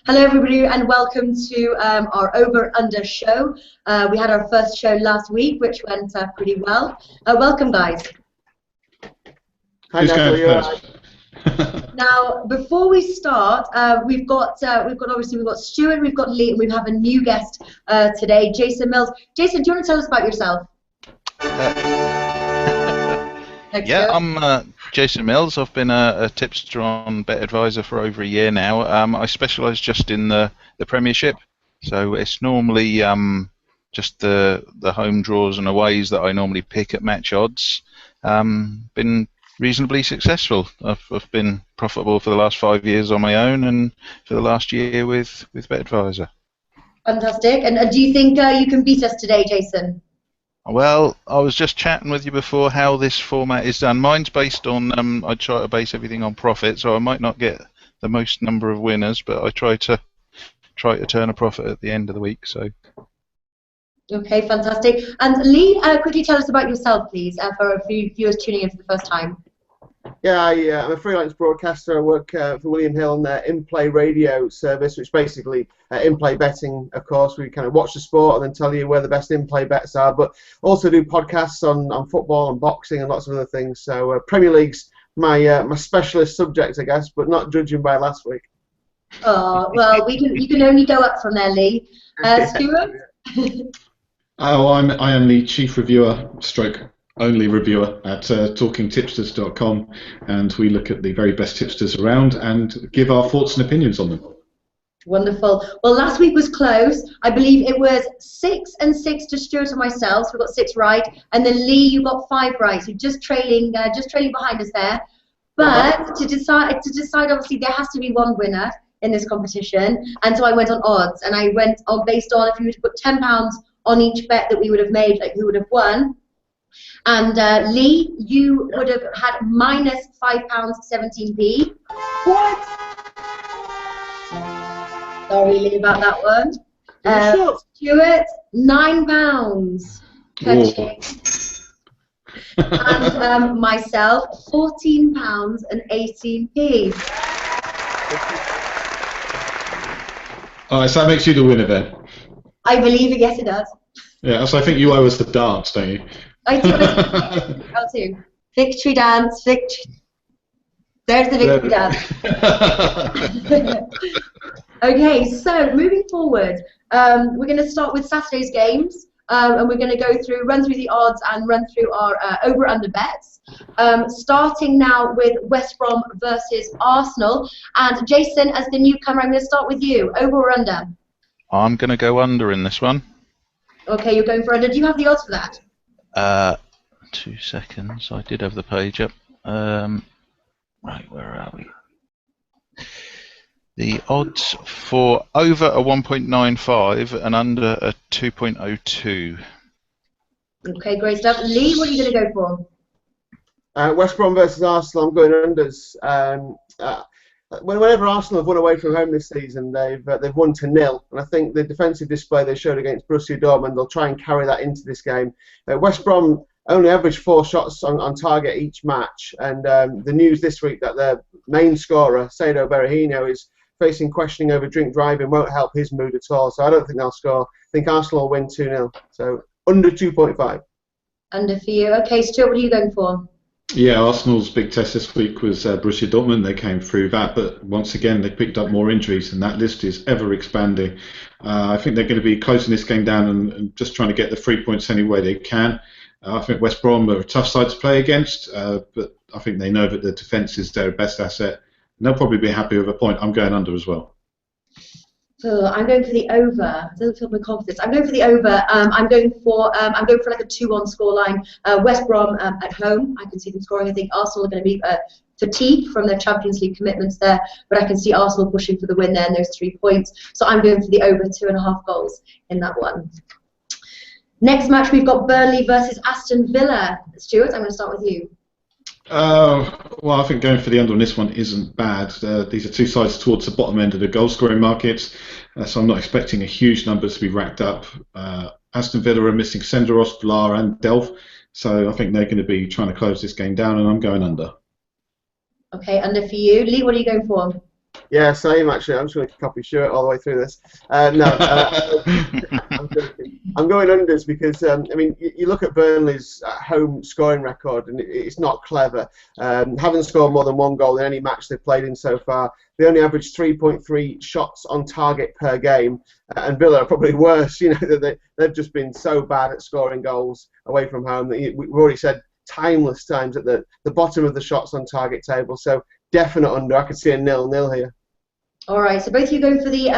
Hello everybody and welcome to our Over Under show. We had our first show last week which went pretty well. Welcome guys. Hi Natalie. Now before we start, we've got Stuart, we've got Lee, and we have a new guest today, Jason Mills. Jason, do you want to tell us about yourself? Yeah, I'm Jason Mills. I've been a tipster on Bet Advisor for over a year now. I specialise just in the Premiership, so it's normally just the home draws and aways that I normally pick at match odds. Been reasonably successful. I've been profitable for the last 5 years on my own, and for the last year with Bet Advisor. Fantastic. And do you think you can beat us today, Jason? Well, I was just chatting with you before how this format is done. Mine's based on, I try to base everything on profit, so I might not get the most number of winners, but I try to turn a profit at the end of the week. So. Okay, fantastic. And Lee, quickly tell us about yourself, please, for a few viewers tuning in for the first time. Yeah, I'm a freelance broadcaster. I work for William Hill on their Inplay radio service, which basically in-play betting. Of course, we kind of watch the sport and then tell you where the best in-play bets are, but also do podcasts on football and boxing and lots of other things. So Premier League's my specialist subject, I guess, but not judging by last week. Oh well, you can only go up from there, Lee. Stuart. Oh, I am the chief reviewer, only reviewer at TalkingTipsters.com, and we look at the very best tipsters around and give our thoughts and opinions on them. Wonderful. Well, last week was close. I believe it was 6-6 to Stuart and myself. So we got 6 right, and then Lee, you got 5 right. So just trailing behind us there. But to decide, obviously there has to be one winner in this competition, and so I went on odds, and I went on based on if you were to put £10 on each bet that we would have made, like who would have won. And Lee, you would have had minus £5.17p. What? Sorry, Lee, about that one. Stuart, £9 per check. And myself, £14.18p. All right, so that makes you the winner then. I believe it. Yes, it does. Yeah, so I think you owe us the dance, don't you? I do. I do. Victory dance. Victory. There's the victory dance. Okay, so moving forward, we're going to start with Saturday's games, and we're going to run through the odds and run through our over/under bets. Starting now with West Brom versus Arsenal. And Jason, as the newcomer, I'm going to start with you. Over or under? I'm going to go under in this one. Okay, you're going for under. Do you have the odds for that? 2 seconds. I did have the page up. Right, where are we? The odds for over are 1.95 and under are 2.02. Okay, great stuff. Lee, what are you going to go for? West Brom versus Arsenal. I'm going unders. Whenever Arsenal have won away from home this season, they've won to 0, and I think the defensive display they showed against Borussia Dortmund, they'll try and carry that into this game. West Brom only averaged 4 shots on target each match, and the news this week that their main scorer, Saido Berahino, is facing questioning over drink driving won't help his mood at all, so I don't think they'll score. I think Arsenal will win 2-0, so under 2.5. Under for you. Okay, Stuart, what are you going for? Yeah, Arsenal's big test this week was Borussia Dortmund. They came through that, but once again they picked up more injuries, and that list is ever expanding. I think they're going to be closing this game down and just trying to get the 3 points any way they can. I think West Brom are a tough side to play against, but I think they know that the defence is their best asset. And they'll probably be happy with a point. I'm going under as well. So I'm going for the over. It doesn't feel my confidence. I'm going for the over. I'm going for like a 2-1 scoreline. West Brom at home. I can see them scoring. I think Arsenal are going to be fatigued from their Champions League commitments there, but I can see Arsenal pushing for the win there and those 3 points. So I'm going for the over 2.5 goals in that one. Next match we've got Burnley versus Aston Villa. Stuart, I'm going to start with you. Well, I think going for the under on this one isn't bad. These are two sides towards the bottom end of the goal-scoring markets, so I'm not expecting a huge number to be racked up. Aston Villa are missing Senderos, Vlar and Delph, so I think they're going to be trying to close this game down, and I'm going under. Okay, under for you. Lee, what are you going for? Yeah, same actually. I'm just going to copy Stuart all the way through this. No, I'm joking. I'm going unders because I mean you look at Burnley's home scoring record and it's not clever. Haven't scored more than one goal in any match they've played in so far. They only average 3.3 shots on target per game, and Villa are probably worse. You know, they've just been so bad at scoring goals away from home. We've already said timeless times at the bottom of the shots on target table. So definite under. I could see a 0-0 here. All right, so both of you going for the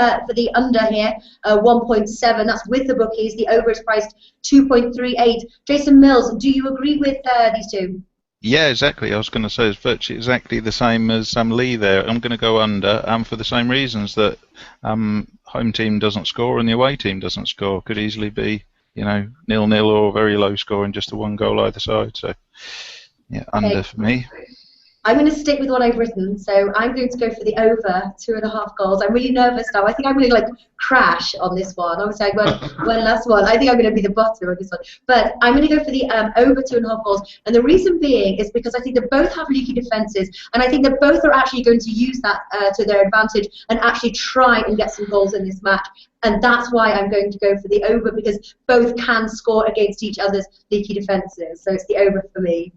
under here, 1.7. That's with the bookies. The over is priced 2.38. Jason Mills, do you agree with these two? Yeah, exactly. I was going to say it's virtually exactly the same as Lee there. I'm going to go under for the same reasons that home team doesn't score and the away team doesn't score. Could easily be, 0-0 or very low scoring, just a one goal either side. So, yeah, under for me. I'm going to stick with what I've written, so I'm going to go for the over 2.5 goals. I'm really nervous now. I think I'm going to crash on this one. Obviously, I won last one. I think I'm going to be the bottom of this one. But I'm going to go for the over 2.5 goals. And the reason being is because I think they both have leaky defences, and I think that both are actually going to use that to their advantage and actually try and get some goals in this match. And that's why I'm going to go for the over, because both can score against each other's leaky defences. So it's the over for me.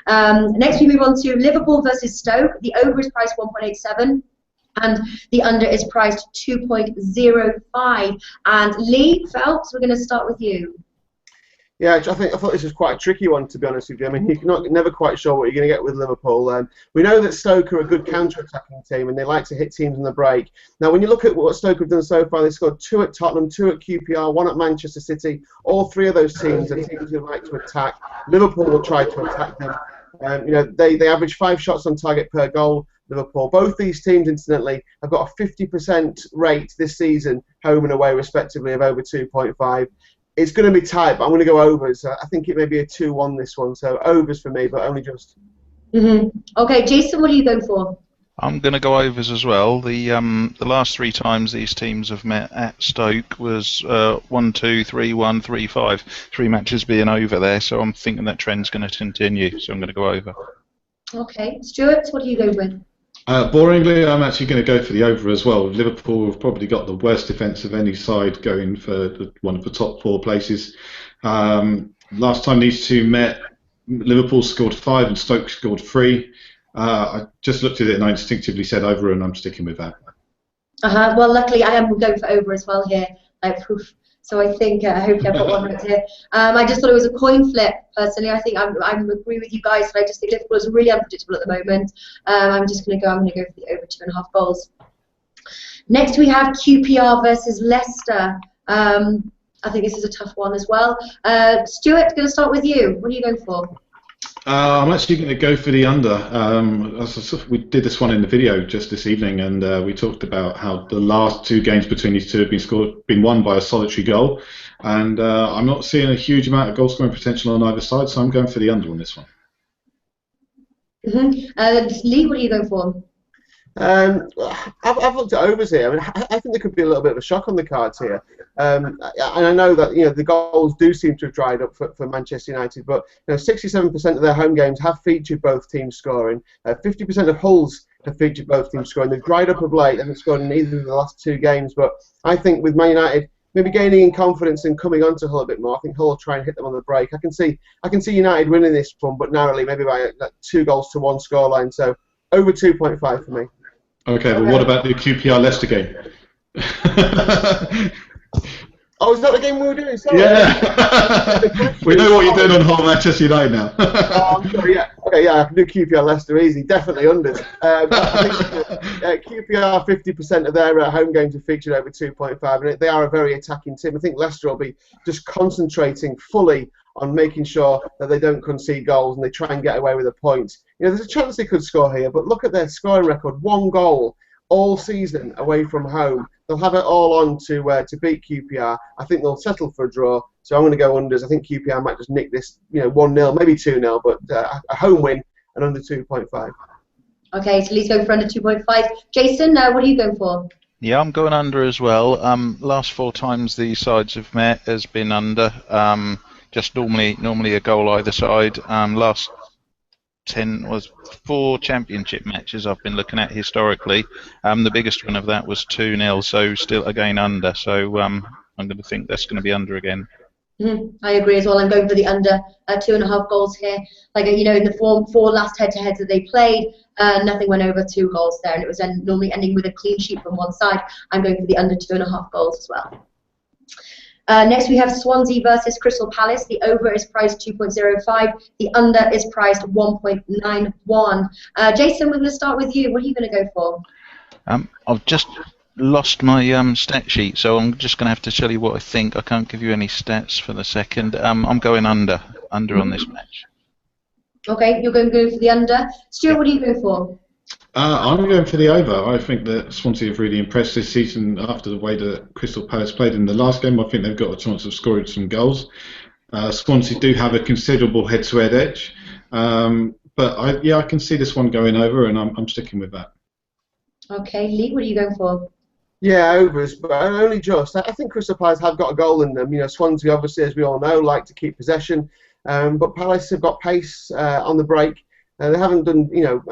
Next we move on to Liverpool versus Stoke. The over is priced 1.87 and the under is priced 2.05. And Lee Phelps, we're going to start with you. Yeah, I thought this was quite a tricky one, to be honest with you. I mean, you're never quite sure what you're going to get with Liverpool. We know that Stoke are a good counter-attacking team, and they like to hit teams in the break. Now, when you look at what Stoke have done so far, they scored 2 at Tottenham, 2 at QPR, 1 at Manchester City. All 3 of those teams are teams who like to attack. Liverpool will try to attack them. They average 5 shots on target per goal. Liverpool. Both these teams, incidentally, have got a 50% rate this season, home and away, respectively, of over 2.5. It's going to be tight, but I'm going to go overs. I think it may be a 2-1 this one, so overs for me, but only just. Okay, Jason, what are you going for? I'm going to go overs as well. The last 3 times these teams have met at Stoke was 1-2, 3-1, 3-5. 3 matches being over there, so I'm thinking that trend's going to continue, so I'm going to go over. Okay, Stuart, what are you going with? Boringly, I'm actually going to go for the over as well. Liverpool have probably got the worst defence of any side going for one of the top 4 places. Last time these two met, Liverpool scored 5 and Stoke scored 3. I just looked at it and I instinctively said over, and I'm sticking with that. Well, luckily I am going for over as well here. So I think hopefully I've got one right here. I just thought it was a coin flip. Personally, I think I agree with you guys, but I just think Liverpool is really unpredictable at the moment. I'm going to go for the over 2.5 goals. Next we have QPR versus Leicester. I think this is a tough one as well. Stuart, going to start with you. What are you going for? I'm actually going to go for the under. We did this one in the video just this evening, and we talked about how the last 2 games between these two have been won by a solitary goal, and I'm not seeing a huge amount of goal scoring potential on either side, so I'm going for the under on this one. Lee, what are you going for? I've looked at overs here. I mean, I think there could be a little bit of a shock on the cards here. And I know that the goals do seem to have dried up for Manchester United, but 67% of their home games have featured both teams scoring. 50% of Hull's have featured both teams scoring. They've dried up of late, haven't scored in either of the last 2 games. But I think with Man United maybe gaining in confidence and coming onto Hull a bit more, I think Hull will try and hit them on the break. I can see United winning this one, but narrowly, maybe by 2 goals to 1 scoreline. So over 2.5 for me. Okay, but what about the QPR Leicester game? Oh, is that the game we were doing? Sorry. Yeah. We know what you're doing on Hull Manchester United now. Oh, I'm sure, yeah. Okay, yeah, I can do QPR Leicester easy. Definitely unders. I think QPR, 50% of their home games have featured over 2.5, and they are a very attacking team. I think Leicester will be just concentrating fully on making sure that they don't concede goals and they try and get away with a point. There's a chance they could score here, but look at their scoring record. 1 goal all season away from home. They'll have it all on to beat QPR. I think they'll settle for a draw, so I'm going to go unders. I think QPR might just nick this 1-0, maybe 2-0, but a home win and under 2.5. Okay, so Lee's going for under 2.5. Jason, what are you going for? Yeah, I'm going under as well. Last 4 times these sides have met has been under. Just normally a goal either side. Last 4 championship matches I've been looking at historically. The biggest one of that was 2-0, so still again under. So I'm going to think that's going to be under again. I agree as well. I'm going for the under 2.5 goals here. Like, you know, in the four last head-to-heads that they played, nothing went over 2 goals there, and it was normally ending with a clean sheet from one side. I'm going for the under 2.5 goals as well. Next, we have Swansea versus Crystal Palace. The over is priced 2.05. The under is priced 1.91. Jason, we're going to start with you. What are you going to go for? I've just lost my stat sheet, so I'm just going to have to tell you what I think. I can't give you any stats for the second. I'm going under on this match. Okay, you're going to go for the under. Stuart, what are you going for? I'm going for the over. I think that Swansea have really impressed this season after the way that Crystal Palace played in the last game. I think they've got a chance of scoring some goals. Swansea do have a considerable head-to-head edge, but I can see this one going over, and I'm sticking with that. Okay, Lee, what are you going for? Yeah, overs, but only just. I think Crystal Palace have got a goal in them. You know, Swansea, obviously, as we all know, like to keep possession, but Palace have got pace on the break. They haven't done, you know,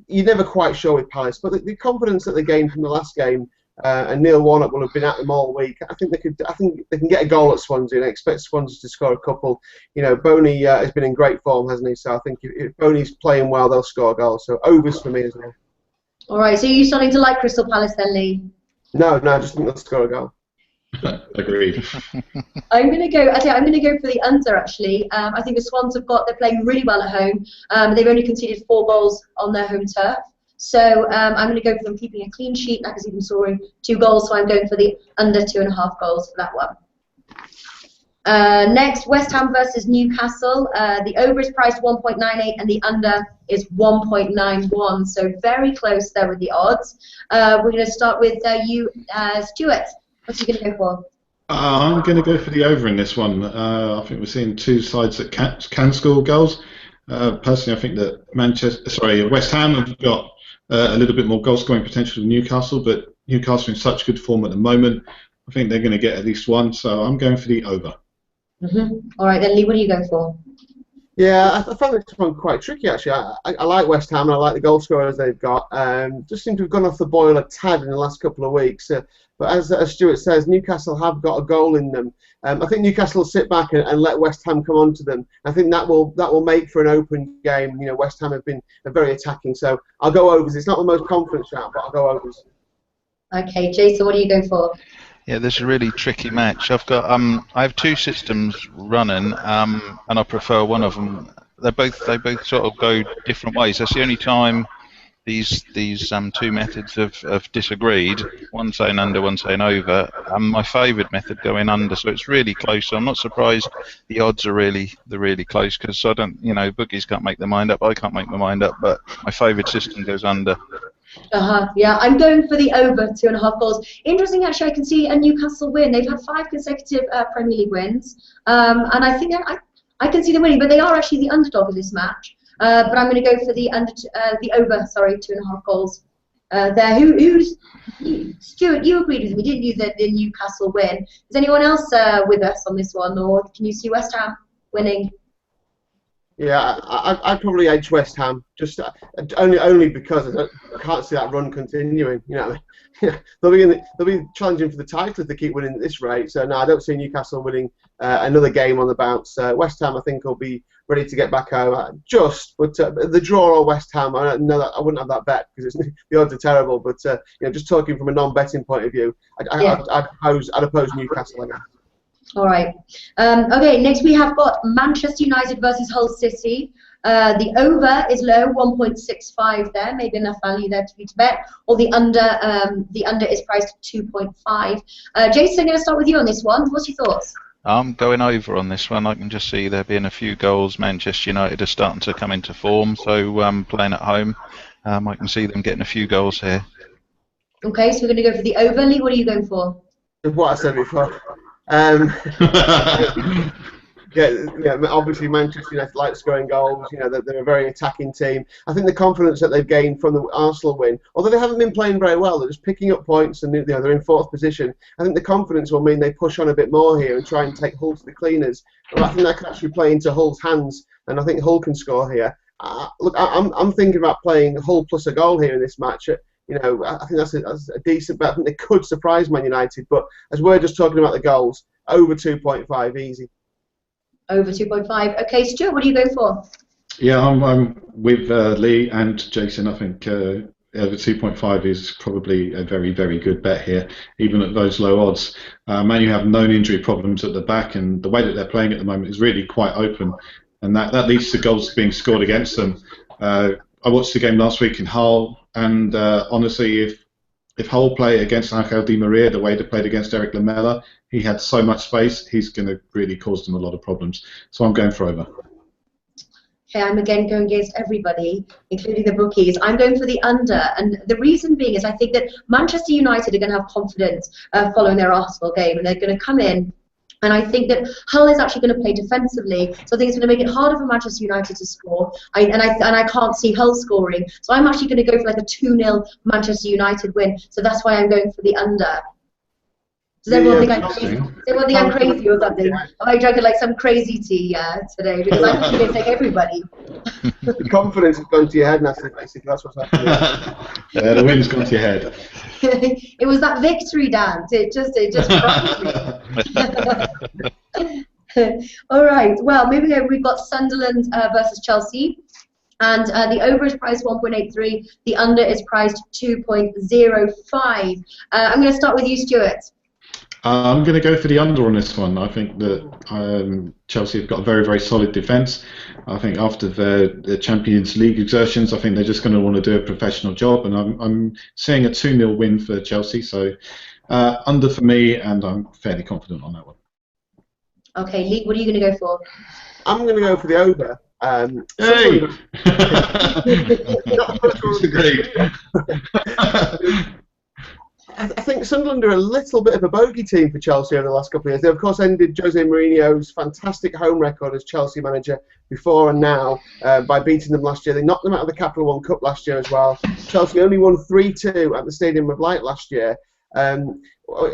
you're never quite sure with Palace, but the confidence that they gained from the last game, and Neil Warnock will have been at them all week. I think they can get a goal at Swansea, and I expect Swansea to score a couple. You know, Boney has been in great form, hasn't he? So I think if Boney's playing well, they'll score a goal. So overs for me as well. All right. So you're starting to like Crystal Palace then, Lee? No, I just think they'll score a goal. Agreed. I'm going to go for the under, actually. I think the Swans they're playing really well at home. They've only conceded 4 goals on their home turf. So I'm going to go for them keeping a clean sheet. I can see them scoring 2 goals, so I'm going for the under 2.5 goals for that one. Next, West Ham versus Newcastle. The over is priced 1.98 and the under is 1.91. So very close there with the odds. We're going to start with you, Stuart. What's he going to go for? I'm going to go for the over in this one. I think we're seeing 2 sides that can score goals. Personally, I think that West Ham have got a little bit more goal scoring potential than Newcastle, but Newcastle in such good form at the moment, I think they're going to get at least 1. So I'm going for the over. All right, then Lee, what are you going for? Yeah, I found this one quite tricky actually. I like West Ham and I like the goal scorers they've got. Just seem to have gone off the boil a tad in the last couple of weeks. But as Stuart says, Newcastle have got a goal in them. I think Newcastle will sit back and let West Ham come on to them. I think that will make for an open game. You know, West Ham have been very attacking, so I'll go overs. It's not the most confident shout, but I'll go overs. Okay, Jason, what are you going for? Yeah, this is a really tricky match. I've got I have 2 systems running, and I prefer one of them. They both sort of go different ways. That's the only time these 2 methods have disagreed. One saying under, one saying over. My favoured method going under, so it's really close. So I'm not surprised the odds are really close, because I don't, you know, bookies can't make their mind up. I can't make my mind up, but my favoured system goes under. Yeah, I'm going for the over 2.5 goals. Interesting, actually, I can see a Newcastle win. They've had 5 consecutive Premier League wins, and I think I can see them winning, but they are actually the underdog in this match. But I'm going to go for the over. 2.5 goals. Who's Stuart? You agreed with me, didn't you? The Newcastle win. Is anyone else with us on this one, or can you see West Ham winning? Yeah, I'd probably edge West Ham, just only because I can't see that run continuing. You know, they'll be challenging for the title if they keep winning at this rate. So no, I don't see Newcastle winning another game on the bounce. West Ham, I think, will be ready to get back home. But the draw or West Ham, I wouldn't have that bet because the odds are terrible. But you know, just talking from a non-betting point of view, I'd oppose Newcastle again. All right. Okay, next we have got Manchester United versus Hull City. The over is low, 1.65 there, maybe enough value there to be to bet. Or the under is priced at 2.5. Jason, I'm going to start with you on this one. What's your thoughts? I'm going over on this one. I can just see there being a few goals. Manchester United are starting to come into form, so playing at home, I can see them getting a few goals here. Okay, so we're going to go for the over. Lee, what are you going for? What I said before. Yeah, obviously Manchester United like scoring goals. You know, they're a very attacking team. I think the confidence that they've gained from the Arsenal win, although they haven't been playing very well, they're just picking up points and they're in 4th position. I think the confidence will mean they push on a bit more here and try and take Hull to the cleaners. And I think that can actually play into Hull's hands, and I think Hull can score here. Look, I'm thinking about playing Hull plus a goal here in this match. You know, I think that's a decent bet. I think they could surprise Man United, but as we're just talking about the goals, over 2.5 easy. Over 2.5. Okay, Stuart, what are you going for? Yeah, I'm with Lee and Jason. I think over 2.5 is probably a very, very good bet here, even at those low odds. Man, you have known injury problems at the back, and the way that they're playing at the moment is really quite open, and that leads to goals being scored against them. I watched the game last week in Hull, and honestly, if Hull play against Angel Di Maria the way they played against Eric Lamela, he had so much space, he's going to really cause them a lot of problems. So I'm going for over. Okay, I'm again going against everybody, including the bookies. I'm going for the under, and the reason being is I think that Manchester United are going to have confidence following their Arsenal game, and they're going to come in. And I think that Hull is actually going to play defensively, so I think it's going to make it harder for Manchester United to score. I can't see Hull scoring, so I'm actually going to go for like a 2-0 Manchester United win. So that's why I'm going for the under. Does everyone think I'm crazy? Does everyone think I'm crazy or something? Am I drinking like some crazy tea today? Because I'm actually going to take everybody. The confidence has gone to your head, Natalie, basically. That's what's happening. Yeah, the wind's gone to your head. It was that victory dance. It just me. All right. Well, moving over, we've got Sunderland versus Chelsea. And the over is priced 1.83. The under is priced 2.05. I'm going to start with you, Stuart. I'm going to go for the under on this one. I think that Chelsea have got a very, very solid defence. I think after the Champions League exertions, I think they're just going to want to do a professional job. And I'm seeing a 2-0 win for Chelsea. So under for me, and I'm fairly confident on that one. Okay, Lee, what are you going to go for? I'm going to go for the over. Hey! I think Sunderland are a little bit of a bogey team for Chelsea over the last couple of years. They, of course, ended Jose Mourinho's fantastic home record as Chelsea manager before and now by beating them last year. They knocked them out of the Capital One Cup last year as well. Chelsea only won 3-2 at the Stadium of Light last year.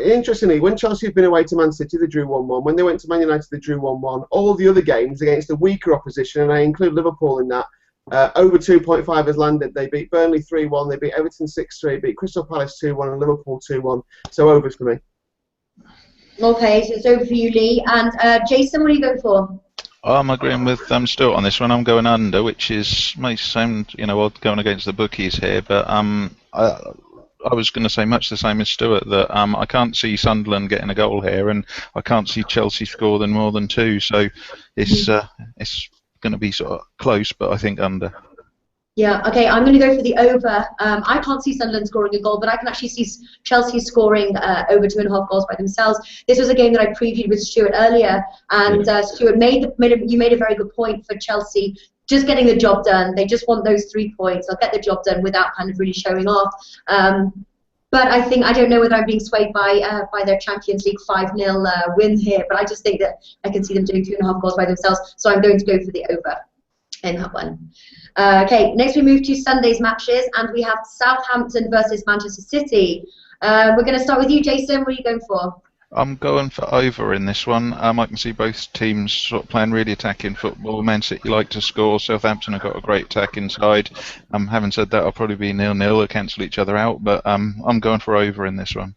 Interestingly, when Chelsea have been away to Man City, they drew 1-1. When they went to Man United, they drew 1-1. All the other games against a weaker opposition, and I include Liverpool in that, over 2.5 has landed. They beat Burnley 3-1, they beat Everton 6-3, beat Crystal Palace 2-1 and Liverpool 2-1. So overs for me. Okay, so it's over for you, Lee. And Jason, what are you going for? I'm agreeing with Stuart on this one. I'm going under, which may sound, odd going against the bookies here, but I was going to say much the same as Stuart, that I can't see Sunderland getting a goal here, and I can't see Chelsea score more than 2. So it's going to be sort of close, but I think under. Yeah, okay, I'm going to go for the over. I can't see Sunderland scoring a goal, but I can actually see Chelsea scoring over 2.5 goals by themselves. This was a game that I previewed with Stuart earlier, and Stuart you made a very good point for Chelsea. Just getting the job done. They just want those 3 points. They'll get the job done without kind of really showing off. But I don't know whether I'm being swayed by their Champions League 5-0 win here, but I just think that I can see them doing 2.5 goals by themselves, so I'm going to go for the over in that one. Okay, next we move to Sunday's matches, and we have Southampton versus Manchester City. We're going to start with you, Jason. What are you going for? I'm going for over in this one. I can see both teams sort of playing really attacking football. Man City like to score. Southampton have got a great attack inside. Having said that, I'll probably be 0-0 or cancel each other out. But I'm going for over in this one.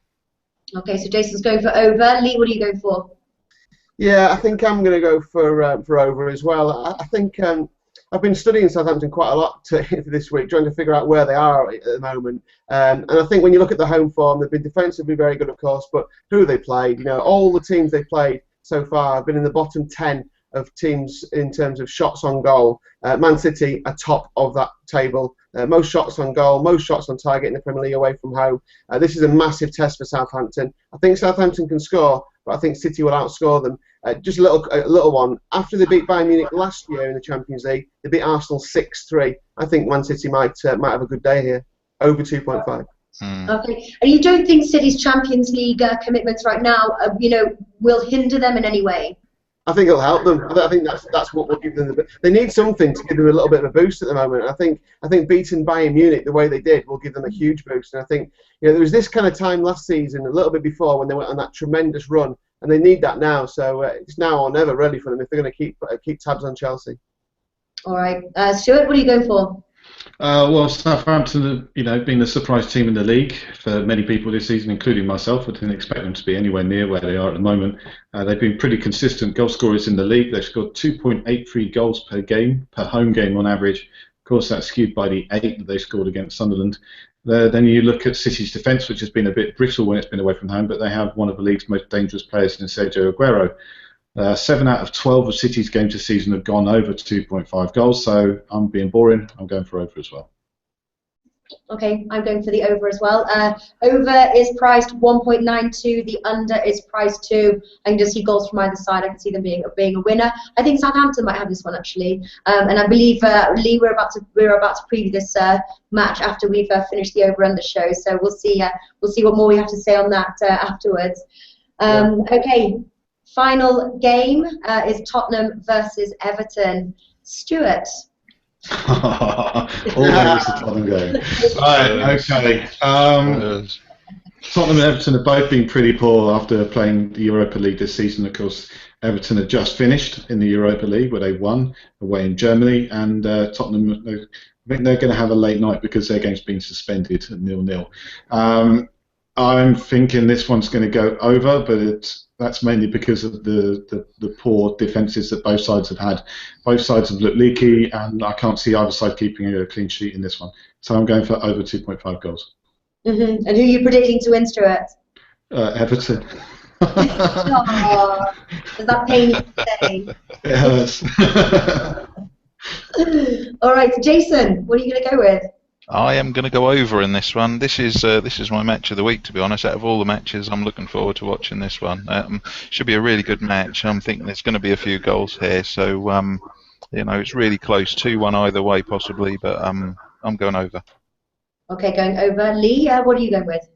Okay, so Jason's going for over. Lee, what are you going for? Yeah, I think I'm going to go for over as well. I think I've been studying Southampton quite a lot this week, trying to figure out where they are at the moment. And I think when you look at the home form, they've been defensively very good, of course, but who they played, all the teams they've played so far have been in the bottom 10 of teams in terms of shots on goal. Man City are top of that table. Most shots on goal, most shots on target in the Premier League away from home. This is a massive test for Southampton. I think Southampton can score, but I think City will outscore them. Just a little one. After they beat Bayern Munich last year in the Champions League, they beat Arsenal 6-3. I think Man City might have a good day here. Over 2.5. Okay, and you don't think City's Champions League commitments right now, will hinder them in any way? I think it'll help them. I think that's what will give them they need something to give them a little bit of a boost at the moment. I think beating Bayern Munich the way they did will give them a huge boost. And I think there was this kind of time last season, a little bit before, when they went on that tremendous run, and they need that now. So it's now or never really for them if they're going to keep tabs on Chelsea. All right. Stuart, what are you going for? Well, Southampton have, been a surprise team in the league for many people this season, including myself. I didn't expect them to be anywhere near where they are at the moment. They've been pretty consistent goal scorers in the league. They've scored 2.83 goals per game, per home game on average. Of course, that's skewed by the 8 that they scored against Sunderland. Then you look at City's defence, which has been a bit brittle when it's been away from home, but they have one of the league's most dangerous players in Sergio Aguero. 7 out of 12 of City's games this season have gone over 2.5 goals, so I'm being boring. I'm going for over as well. Okay, I'm going for the over as well. Over is priced 1.92. The under is priced 2. I can just see goals from either side. I can see them being a winner. I think Southampton might have this one actually, and I believe Lee, we're about to preview this match after we've finished the over/under show. So we'll see what more we have to say on that afterwards. Okay. Final game is Tottenham versus Everton. Stuart. Always the Tottenham game. Right, okay. Tottenham and Everton have both been pretty poor after playing the Europa League this season. Of course, Everton had just finished in the Europa League where they won away in Germany, and Tottenham, I think they're going to have a late night because their game's been suspended at 0-0. I'm thinking this one's going to go over, but that's mainly because of the poor defences that both sides have had. Both sides have looked leaky, and I can't see either side keeping a clean sheet in this one. So I'm going for over 2.5 goals. And who are you predicting to win, Stuart? Everton. Oh, does that pain you to say? It hurts. All right, Jason, what are you going to go with? I am going to go over in this one. This is my match of the week, to be honest. Out of all the matches, I'm looking forward to watching this one. Should be a really good match. I'm thinking there's going to be a few goals here, so it's really close, 2-1 either way possibly, but I'm going over. Okay, going over. Lee, what are you going with?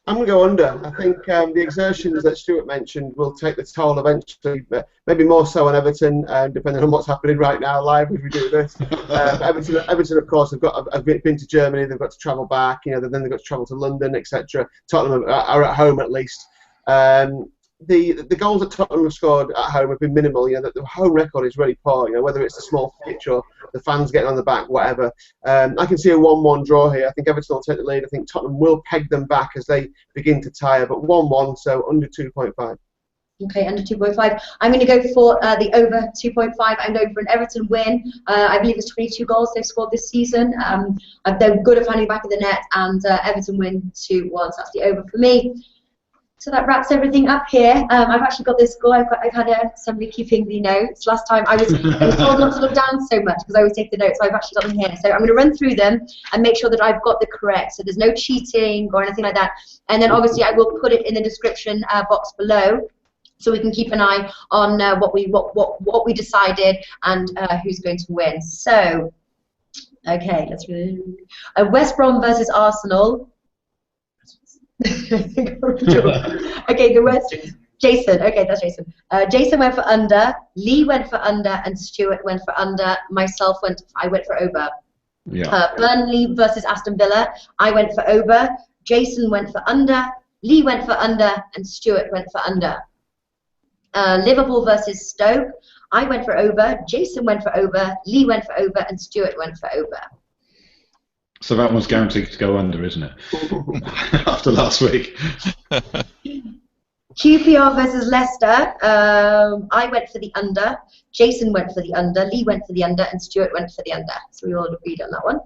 I'm going to go under. I think the exertions that Stuart mentioned will take the toll eventually, but maybe more so on Everton, depending on what's happening right now live as we do this. Everton, of course, have been to Germany. They've got to travel back. Then they've got to travel to London, etc. Tottenham are at home at least. The goals that Tottenham have scored at home have been minimal. The home record is really poor. Whether it's a small pitch or the fans getting on the back, whatever. I can see a 1-1 draw here. I think Everton will take the lead. I think Tottenham will peg them back as they begin to tire. But 1-1, so under 2.5. Okay, under 2.5. I'm going to go for the over 2.5. I'm going for an Everton win. I believe it's 22 goals they've scored this season. They're good at finding back of the net, and Everton win 2-1. So that's the over for me. So that wraps everything up here. I've actually got this score. I've had somebody keeping the notes. Last time I was told not to look down so much because I always take the notes. So I've actually got them here. So I'm going to run through them and make sure that I've got the correct. So there's no cheating or anything like that. And then obviously I will put it in the description box below, so we can keep an eye on what we decided and who's going to win. So, okay, let's West Brom versus Arsenal. Okay, the West. Jason. Okay, that's Jason. Jason went for under. Lee went for under, and Stuart went for under. Myself I went for over. Yeah. Burnley versus Aston Villa. I went for over. Jason went for under. Lee went for under, and Stuart went for under. Liverpool versus Stoke. I went for over. Jason went for over. Lee went for over, and Stuart went for over. So that one's guaranteed to go under, isn't it? After last week. QPR versus Leicester. I went for the under. Jason went for the under. Lee went for the under, and Stuart went for the under. So we all agreed on that one.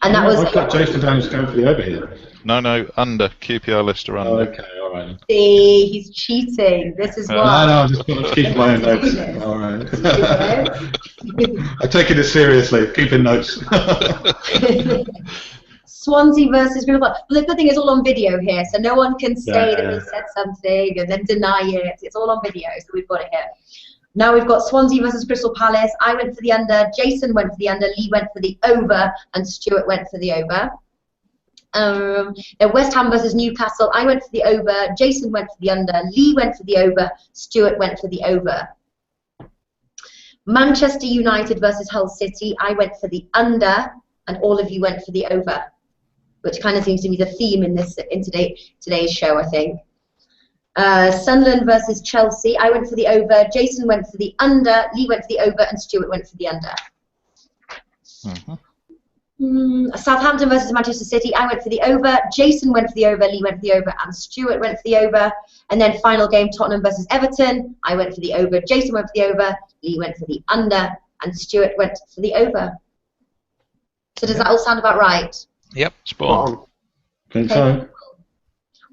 And that was. I've got Jason down as going for the over here. No, under. QPR Leicester under. Oh, okay, all right. See, he's cheating. This is why. No, I'm just going to keep my own notes. All right. I take it seriously. Keeping notes. Swansea versus Liverpool. Well, the good thing is all on video here, so no one can say that we said something and then deny it. It's all on video, so we've got it here. Now we've got Swansea versus Crystal Palace. I went for the under, Jason went for the under, Lee went for the over, and Stuart went for the over. West Ham versus Newcastle. I went for the over, Jason went for the under, Lee went for the over, Stuart went for the over. Manchester United versus Hull City. I went for the under, and all of you went for the over, which kind of seems to be the theme in today's show, I think. Sunderland versus Chelsea. I went for the over. Jason went for the under. Lee went for the over, and Stuart went for the under. Southampton versus Manchester City. I went for the over. Jason went for the over. Lee went for the over, and Stuart went for the over. And then final game, Tottenham versus Everton. I went for the over. Jason went for the over. Lee went for the under, and Stuart went for the over. So does that all sound about right? Yep, spot on. Think so.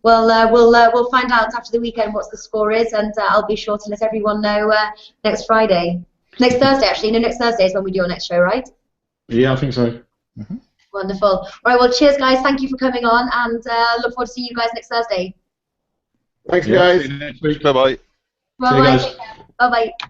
Well, we'll find out after the weekend what the score is, and I'll be sure to let everyone know next Friday. Next Thursday, actually. No, next Thursday is when we do our next show, right? Yeah, I think so. Wonderful. All right, well, cheers, guys. Thank you for coming on, and look forward to seeing you guys next Thursday. Thanks, guys. See you next week. Bye-bye. Bye-bye. Bye-bye.